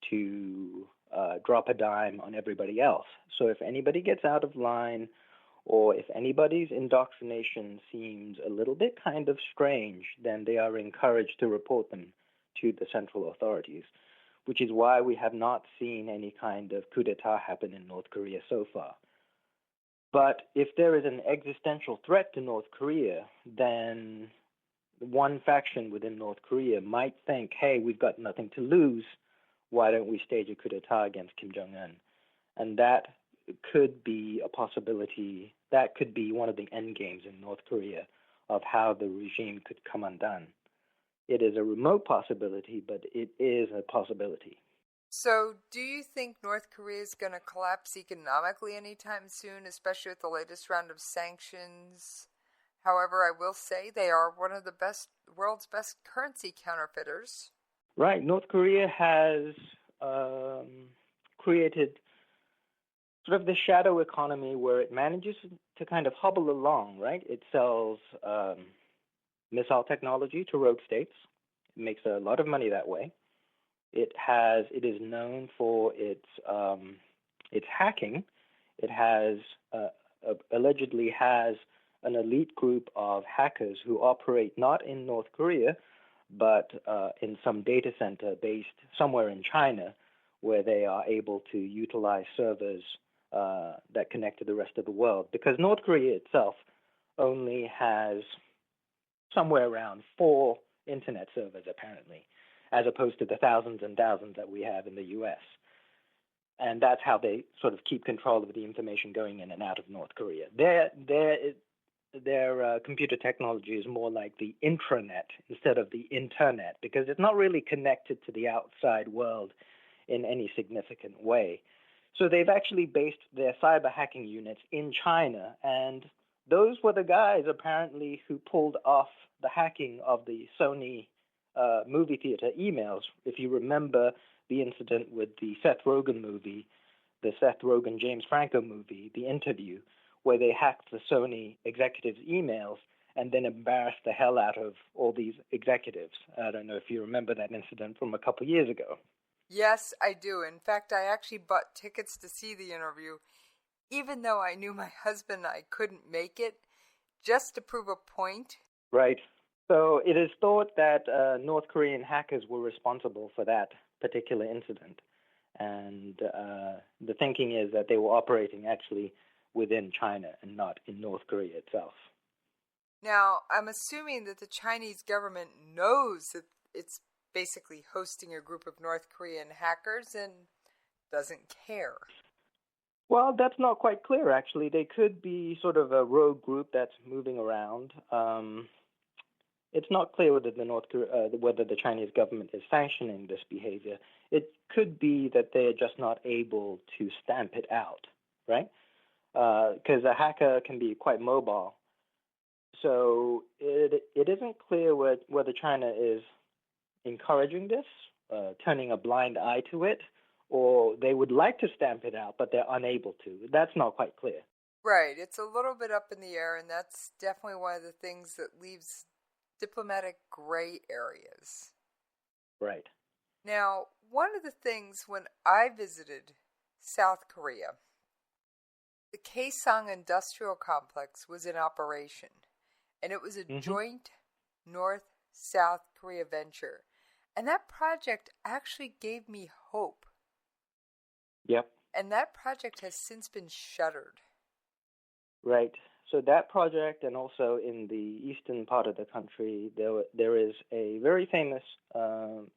to drop a dime on everybody else. So if anybody gets out of line, or if anybody's indoctrination seems a little bit kind of strange, then they are encouraged to report them to the central authorities, which is why we have not seen any kind of coup d'etat happen in North Korea so far. But if there is an existential threat to North Korea, then one faction within North Korea might think, hey, we've got nothing to lose. Why don't we stage a coup d'etat against Kim Jong-un? And that could be a possibility. That could be one of the end games in North Korea of how the regime could come undone. It is a remote possibility, but it is a possibility. So do you think North Korea is going to collapse economically anytime soon, especially with the latest round of sanctions? However, I will say they are one of the world's best currency counterfeiters. Right. North Korea has created sort of the shadow economy where it manages to kind of hobble along, right? It sells missile technology to rogue states. It makes a lot of money that way. It is known for its hacking. It has allegedly has an elite group of hackers who operate not in North Korea, but in some data center based somewhere in China, where they are able to utilize servers that connect to the rest of the world. Because North Korea itself only has somewhere around 4 internet servers, apparently, as opposed to the thousands and thousands that we have in the U.S. And that's how they sort of keep control of the information going in and out of North Korea. Their computer technology is more like the intranet instead of the internet, because it's not really connected to the outside world in any significant way. So they've actually based their cyber hacking units in China, and those were the guys apparently who pulled off the hacking of the Sony movie theater emails. If you remember the incident with the Seth Rogen movie, the Seth Rogen James Franco movie, The Interview, where they hacked the Sony executives' emails and then embarrassed the hell out of all these executives. I don't know if you remember that incident from a couple years ago. Yes, I do. In fact, I actually bought tickets to see the interview, even though I knew my husband and I couldn't make it, just to prove a point. Right. So it is thought that North Korean hackers were responsible for that particular incident. And the thinking is that they were operating actually within China and not in North Korea itself. Now, I'm assuming that the Chinese government knows that it's basically hosting a group of North Korean hackers and doesn't care. Well, that's not quite clear, actually. They could be sort of a rogue group that's moving around. It's not clear whether the Chinese government is sanctioning this behavior. It could be that they're just not able to stamp it out, right? Because a hacker can be quite mobile. So it isn't clear whether China is encouraging this, turning a blind eye to it, or they would like to stamp it out, but they're unable to. That's not quite clear. Right. It's a little bit up in the air, and that's definitely one of the things that leaves diplomatic gray areas. Right. Now, one of the things when I visited South Korea, the Kaesong Industrial Complex was in operation, and it was a joint North-South Korea venture. And that project actually gave me hope. Yep. And that project has since been shuttered. Right. So that project, and also in the eastern part of the country, there is a very famous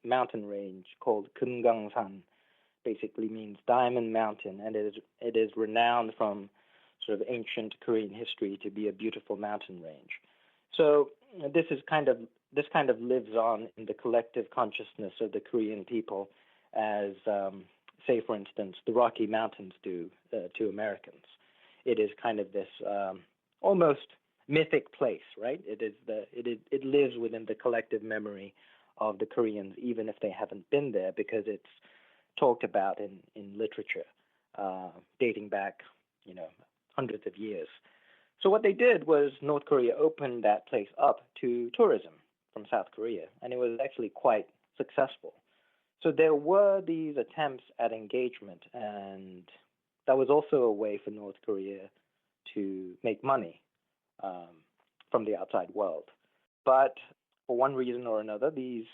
mountain range called Kumgangsan. Basically means Diamond Mountain, and it is renowned from sort of ancient Korean history to be a beautiful mountain range. So this kind of lives on in the collective consciousness of the Korean people, as say, for instance, the Rocky Mountains do to Americans. It is kind of this almost mythic place, right? It lives within the collective memory of the Koreans, even if they haven't been there, because it's talked about in literature, dating back, hundreds of years. So what they did was North Korea opened that place up to tourism from South Korea, and it was actually quite successful. So there were these attempts at engagement, and that was also a way for North Korea to make money from the outside world. But for one reason or another, these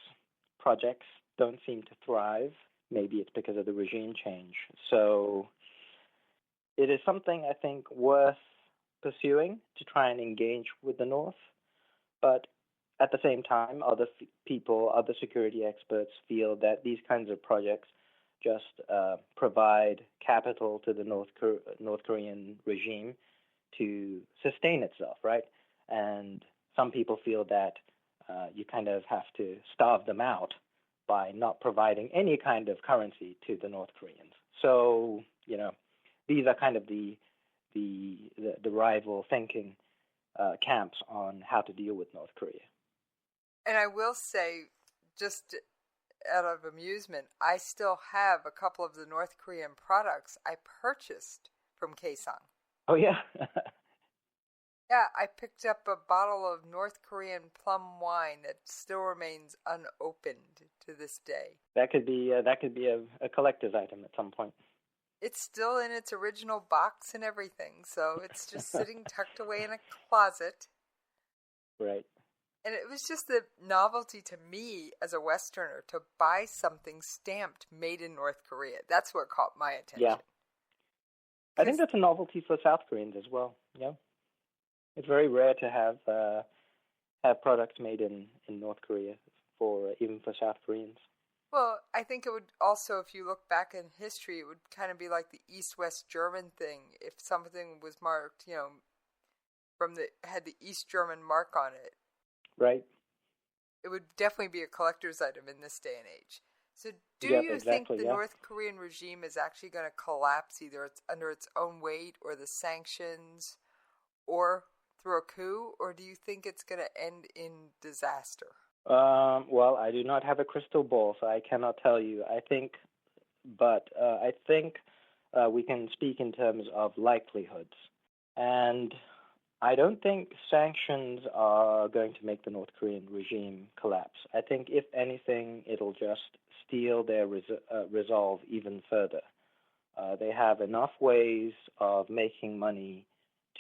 projects don't seem to thrive. Maybe it's because of the regime change. So it is something I think worth pursuing to try and engage with the North. But at the same time, other people, other security experts feel that these kinds of projects just provide capital to the North Korean regime to sustain itself, right? And some people feel that you kind of have to starve them out by not providing any kind of currency to the North Koreans. So, these are kind of the rival thinking camps on how to deal with North Korea. And I will say, just out of amusement, I still have a couple of the North Korean products I purchased from Kaesong. Oh, yeah? Yeah, I picked up a bottle of North Korean plum wine that still remains unopened to this day. That could be a collector's item at some point. It's still in its original box and everything, so it's just sitting tucked away in a closet. Right. And it was just the novelty to me as a Westerner to buy something stamped made in North Korea. That's what caught my attention. Yeah. I think that's a novelty for South Koreans as well. Yeah. It's very rare to have products made in North Korea even for South Koreans. Well, I think it would also, if you look back in history, it would kind of be like the East-West German thing. If something was marked, had the East German mark on it. Right. It would definitely be a collector's item in this day and age. So do you think the North Korean regime is actually going to collapse either under its own weight or the sanctions or through a coup, or do you think it's going to end in disaster? Well, I do not have a crystal ball, so I cannot tell you. I think we can speak in terms of likelihoods. And I don't think sanctions are going to make the North Korean regime collapse. I think, if anything, it'll just steal their resolve even further. They have enough ways of making money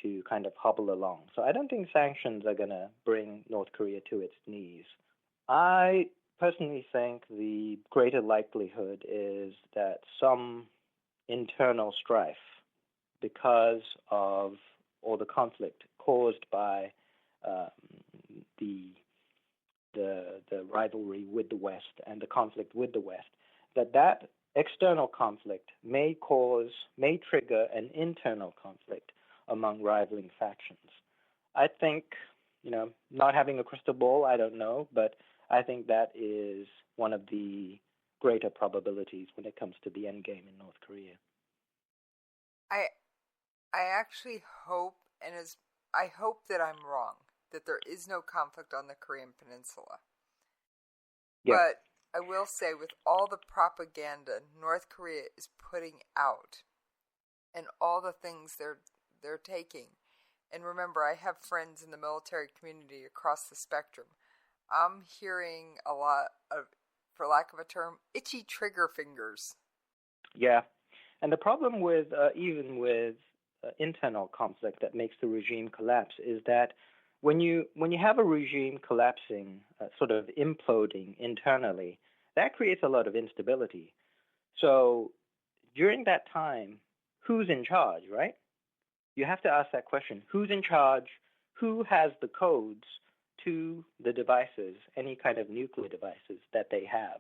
to kind of hobble along. So I don't think sanctions are going to bring North Korea to its knees. I personally think the greater likelihood is that some internal strife, because of all the conflict caused by the rivalry with the West and the conflict with the West, that external conflict may trigger an internal conflict among rivaling factions. I think, not having a crystal ball, I don't know, but I think that is one of the greater probabilities when it comes to the end game in North Korea. I actually hope, I hope that I'm wrong, that there is no conflict on the Korean Peninsula. Yeah. But I will say, with all the propaganda North Korea is putting out and all the things they're taking, and remember, I have friends in the military community across the spectrum, I'm hearing a lot of, for lack of a term, itchy trigger fingers. Yeah, and the problem with even with internal conflict that makes the regime collapse is that when you have a regime collapsing, sort of imploding internally, that creates a lot of instability. So during that time, who's in charge, right? You have to ask that question. Who's in charge? Who has the codes to the devices, any kind of nuclear devices that they have?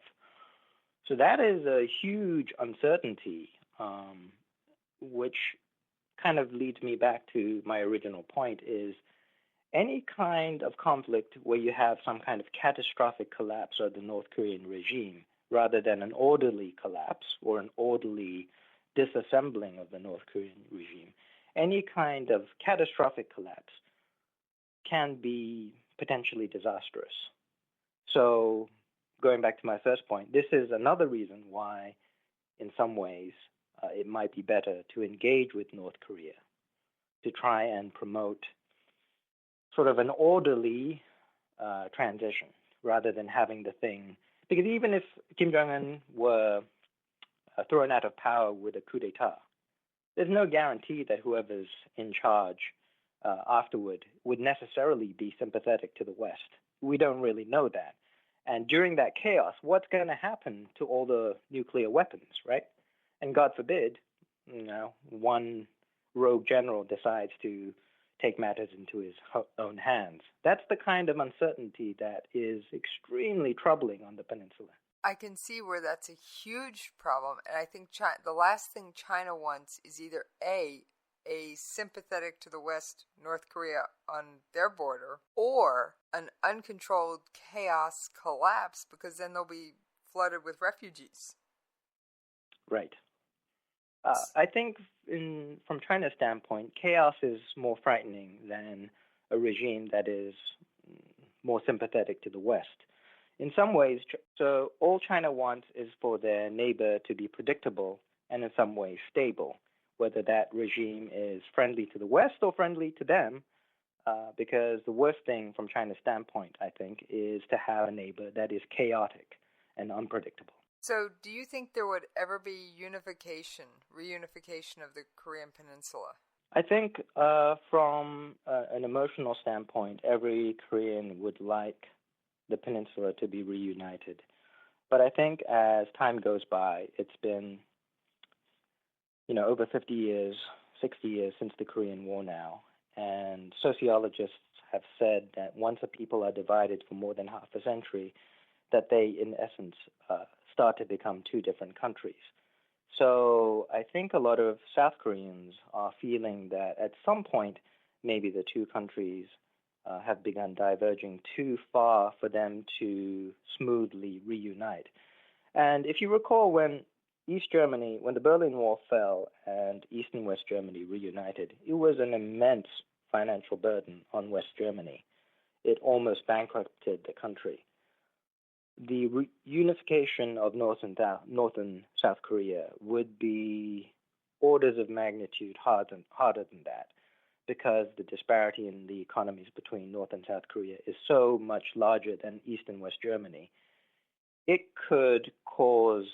So that is a huge uncertainty, which kind of leads me back to my original point, is any kind of conflict where you have some kind of catastrophic collapse of the North Korean regime, rather than an orderly collapse or an orderly disassembling of the North Korean regime, any kind of catastrophic collapse can be potentially disastrous. So going back to my first point, this is another reason why in some ways, it might be better to engage with North Korea to try and promote sort of an orderly transition rather than having the thing. Because even if Kim Jong-un were thrown out of power with a coup d'etat, there's no guarantee that whoever's in charge afterward would necessarily be sympathetic to the West. We don't really know that. And during that chaos, what's going to happen to all the nuclear weapons, right? And God forbid, one rogue general decides to take matters into his own hands. That's the kind of uncertainty that is extremely troubling on the peninsula. I can see where that's a huge problem, and I think the last thing China wants is either A, sympathetic to the West, North Korea on their border, or an uncontrolled chaos collapse, because then they'll be flooded with refugees. Right. I think from China's standpoint, chaos is more frightening than a regime that is more sympathetic to the West. In some ways, so all China wants is for their neighbor to be predictable and in some ways stable, whether that regime is friendly to the West or friendly to them, because the worst thing from China's standpoint, I think, is to have a neighbor that is chaotic and unpredictable. So do you think there would ever be reunification of the Korean Peninsula? I think from an emotional standpoint, every Korean would like the peninsula to be reunited. But I think as time goes by, it's been, over 50 years, 60 years since the Korean War now. And sociologists have said that once a people are divided for more than half a century, that they, in essence, start to become two different countries. So I think a lot of South Koreans are feeling that at some point, maybe the two countries have begun diverging too far for them to smoothly reunite. And if you recall, when the Berlin Wall fell and East and West Germany reunited, it was an immense financial burden on West Germany. It almost bankrupted the country. The reunification of North and South Korea would be orders of magnitude harder than that, because the disparity in the economies between North and South Korea is so much larger than East and West Germany. It could cause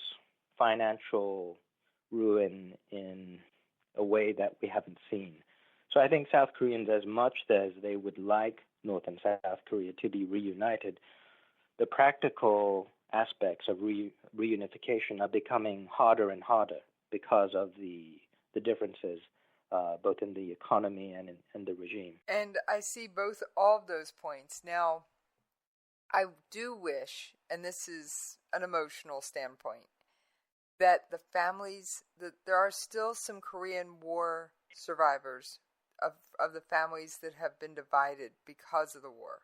financial ruin in a way that we haven't seen. So I think South Koreans, as much as they would like North and South Korea to be reunited, the practical aspects of reunification are becoming harder and harder because of the differences both in the economy and in the regime. And I see all of those points. Now, I do wish, and this is an emotional standpoint, that the families, that there are still some Korean War survivors of the families that have been divided because of the war.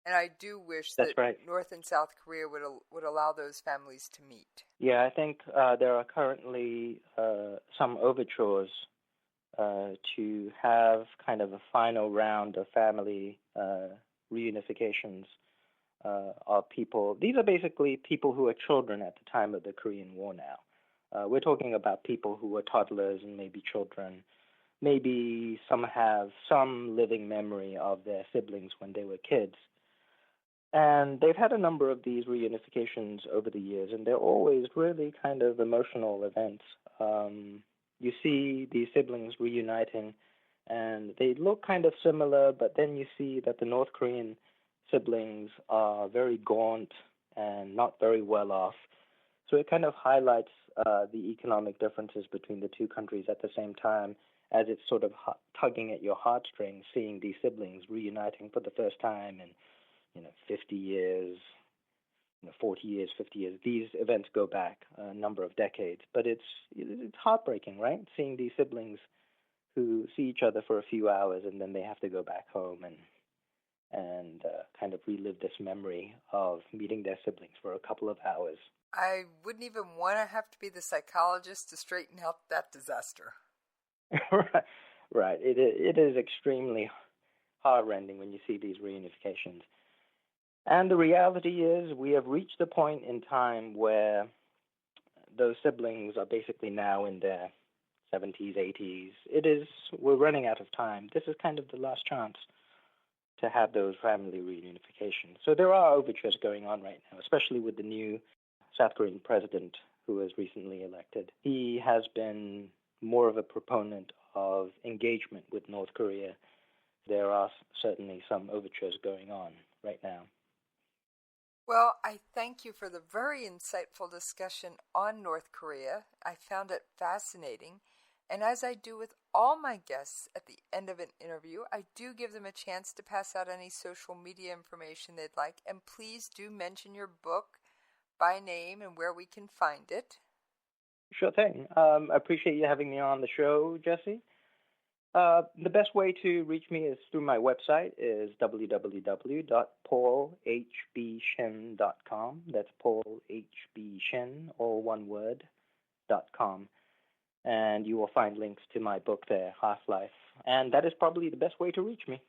And I do wish that North and South Korea would allow those families to meet. Yeah, I think there are currently some overtures to have kind of a final round of family reunifications of people. These are basically people who were children at the time of the Korean War now. We're talking about people who were toddlers and maybe children. Maybe some have some living memory of their siblings when they were kids. And they've had a number of these reunifications over the years, and they're always really kind of emotional events. You see these siblings reuniting, and they look kind of similar, but then you see that the North Korean siblings are very gaunt and not very well off. So it kind of highlights the economic differences between the two countries at the same time, as it's sort of tugging at your heartstrings, seeing these siblings reuniting for the first time in 50 years, 40 years, 50 years. These events go back a number of decades, but it's heartbreaking, right? Seeing these siblings who see each other for a few hours and then they have to go back home and kind of relive this memory of meeting their siblings for a couple of hours. I wouldn't even want to have to be the psychologist to straighten out that disaster. Right. It is extremely heart-rending when you see these reunifications. And the reality is we have reached the point in time where those siblings are basically now in their 70s, 80s. We're running out of time. This is kind of the last chance to have those family reunifications. So there are overtures going on right now, especially with the new South Korean president who was recently elected. He has been more of a proponent of engagement with North Korea. There are certainly some overtures going on right now. Well, I thank you for the very insightful discussion on North Korea. I found it fascinating. And as I do with all my guests at the end of an interview, I do give them a chance to pass out any social media information they'd like. And please do mention your book by name and where we can find it. Sure thing. I appreciate you having me on the show, Jesse. The best way to reach me is through my website, is www.paulhbshin.com. That's paulhbshin, all one word, .com. And you will find links to my book there, Half-Life. And that is probably the best way to reach me.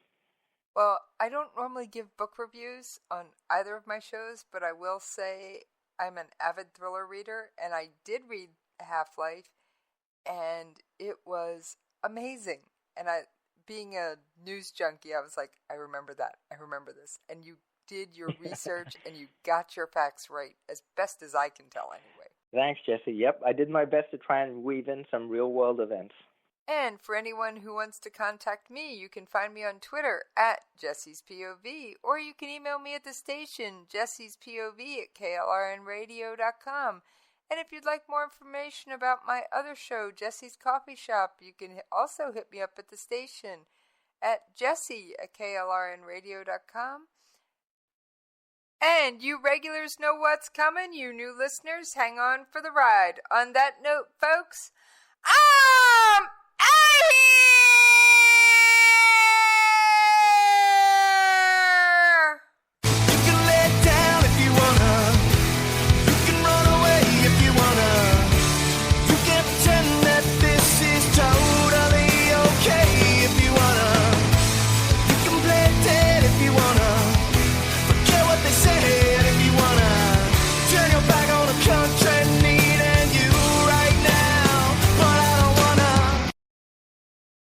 Well, I don't normally give book reviews on either of my shows, but I will say I'm an avid thriller reader, and I did read Half-Life, and it was amazing. And being a news junkie, I was like, I remember that. I remember this. And you did your research, and you got your facts right, as best as I can tell anyway. Thanks, Jesse. Yep, I did my best to try and weave in some real-world events. And for anyone who wants to contact me, you can find me on Twitter at Jesse's POV, or you can email me at the station, Jesse's POV at KLRNRadio.com. And if you'd like more information about my other show, Jesse's Coffee Shop, you can also hit me up at the station at Jesse at KLRNRadio.com. And you regulars know what's coming. You new listeners, hang on for the ride. On that note, folks, I'm out of here!